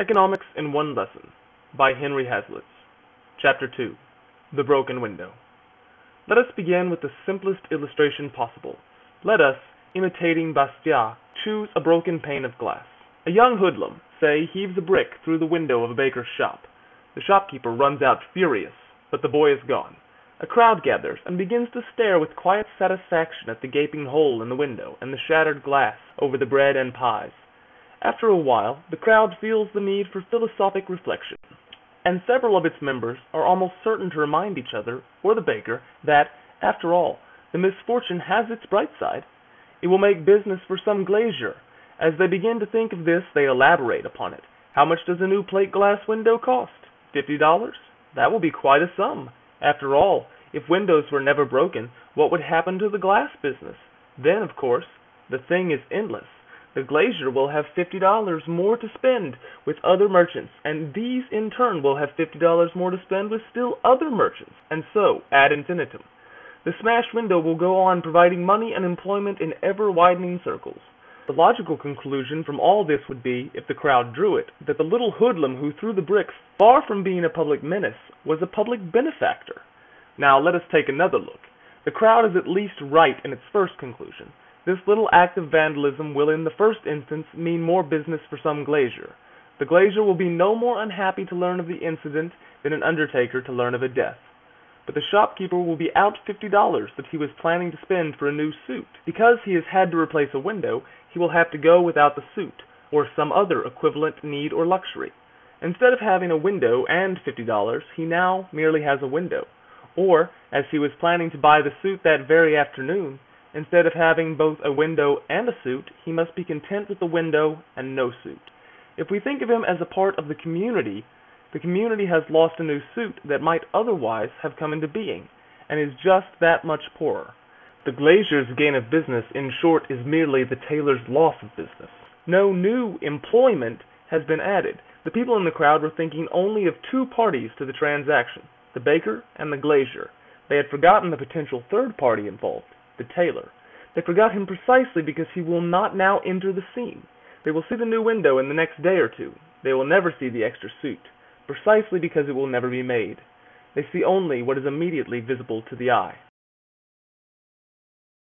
Economics in One Lesson by Henry Hazlitt. Chapter 2. The Broken Window. Let us begin with the simplest illustration possible. Let us, imitating Bastiat, choose a broken pane of glass. A young hoodlum, say, heaves a brick through the window of a baker's shop. The shopkeeper runs out furious, but the boy is gone. A crowd gathers and begins to stare with quiet satisfaction at the gaping hole in the window and the shattered glass over the bread and pies. After a while, the crowd feels the need for philosophic reflection, and several of its members are almost certain to remind each other, or the baker, that, after all, the misfortune has its bright side. It will make business for some glazier. As they begin to think of this, they elaborate upon it. How much does a new plate glass window cost? $50? That will be quite a sum. After all, if windows were never broken, what would happen to the glass business? Then, of course, the thing is endless. The glazier will have $50 more to spend with other merchants, and these in turn will have $50 more to spend with still other merchants, and so ad infinitum. The smashed window will go on providing money and employment in ever-widening circles. The logical conclusion from all this would be, if the crowd drew it, that the little hoodlum who threw the bricks, far from being a public menace, was a public benefactor. Now let us take another look. The crowd is at least right in its first conclusion. This little act of vandalism will in the first instance mean more business for some glazier. The glazier will be no more unhappy to learn of the incident than an undertaker to learn of a death. But the shopkeeper will be out $50 that he was planning to spend for a new suit. Because he has had to replace a window, he will have to go without the suit, or some other equivalent need or luxury. Instead of having a window and $50, he now merely has a window. Or, as he was planning to buy the suit that very afternoon, instead of having both a window and a suit, he must be content with the window and no suit. If we think of him as a part of the community has lost a new suit that might otherwise have come into being, and is just that much poorer. The glazier's gain of business, in short, is merely the tailor's loss of business. No new employment has been added. The people in the crowd were thinking only of two parties to the transaction, the baker and the glazier. They had forgotten the potential third party involved, the tailor. They forgot him precisely because he will not now enter the scene. They will see the new window in the next day or two. They will never see the extra suit, precisely because it will never be made. They see only what is immediately visible to the eye.